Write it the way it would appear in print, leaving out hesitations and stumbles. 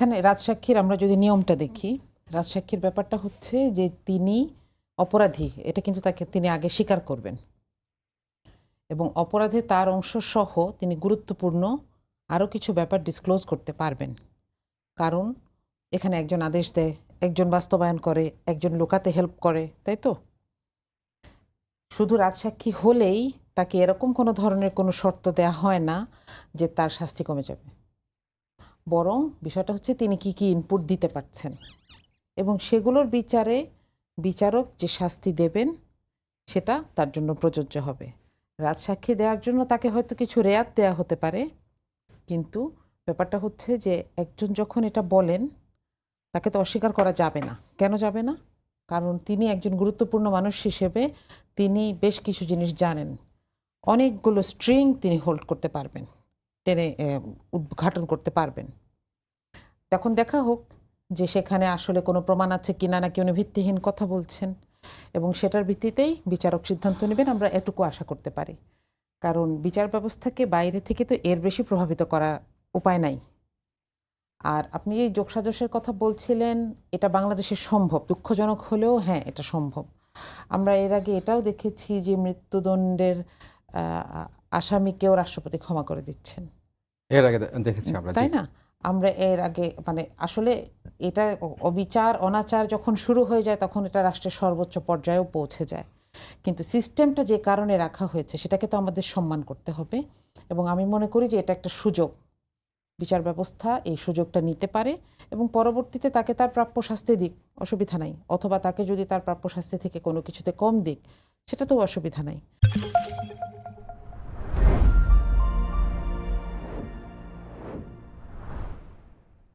এখানে রাজসাক্ষীর আমরা যদি নিয়মটা দেখি, রাজসাক্ষীর ব্যাপারটা হচ্ছে যে তিনি অপরাধী, এটা কিন্তু তিনি আগে স্বীকার করবেন এবং অপরাধে তার অংশ সহ তিনি গুরুত্বপূর্ণ আরও কিছু ব্যাপার ডিসক্লোজ করতে পারবেন। কারণ এখানে একজন আদেশ দেয়, একজন বাস্তবায়ন করে, একজন লুকাতে হেল্প করে, তাই তো? শুধু রাজসাক্ষী হলেই তাকে এরকম কোনো ধরনের কোনো শর্ত দেয়া হয় না যে তার শাস্তি কমে যাবে। বরং বিষয়টা হচ্ছে তিনি কি কি ইনপুট দিতে পারছেন এবং সেগুলোর বিচারে বিচারক যে শাস্তি দেবেন সেটা তার জন্য প্রযোজ্য হবে। রাজসাক্ষী দেওয়ার জন্য তাকে হয়তো কিছু রেয়াত দেয়া হতে পারে, কিন্তু ব্যাপারটা হচ্ছে যে একজন যখন এটা বলেন তাকে তো অস্বীকার করা যাবে না। কেন যাবে না? কারণ তিনি একজন গুরুত্বপূর্ণ মানুষ হিসেবে তিনি বেশ কিছু জিনিস জানেন, অনেকগুলো স্ট্রিং তিনি হোল্ড করতে পারবেন, টেনে উদ্ঘাটন করতে পারবেন। তখন দেখা হোক যে সেখানে আসলে কোনো প্রমাণ আছে কিনা, নাকি উনি ভিত্তিহীন কথা বলছেন, এবং সেটার ভিত্তিতেই বিচারক সিদ্ধান্ত নেবেন। আমরা এটুকু আশা করতে পারি, কারণ বিচার ব্যবস্থাকে বাইরে থেকে তো এর বেশি প্রভাবিত করার উপায় নাই। আর আপনি এই যোগসাজশের কথা বলছিলেন, এটা বাংলাদেশে সম্ভব, দুঃখজনক হলেও হ্যাঁ এটা সম্ভব। আমরা এর আগে এটাও দেখেছি যে মৃত্যুদণ্ডের আসামিকেও রাষ্ট্রপতি ক্ষমা করে দিচ্ছেন, এর আগে দেখেছি আমরা, তাই না? আমরা এর আগে মানে আসলে এটা অবিচার অনাচার যখন শুরু হয়ে যায় তখন এটা রাষ্ট্রের সর্বোচ্চ পর্যায়েও পৌঁছে যায়। কিন্তু সিস্টেমটা যে কারণে রাখা হয়েছে সেটাকে তো আমাদের সম্মান করতে হবে, এবং আমি মনে করি যে এটা একটা সুযোগ। বিচার ব্যবস্থা এই সুযোগটা নিতে পারে এবং পরবর্তীতে তাকে তার প্রাপ্য শাস্তি দিক, অসুবিধা নাই, অথবা তাকে যদি তার প্রাপ্য শাস্তি থেকে কোনো কিছুতে কম দিক, সেটা তো অসুবিধা নাই।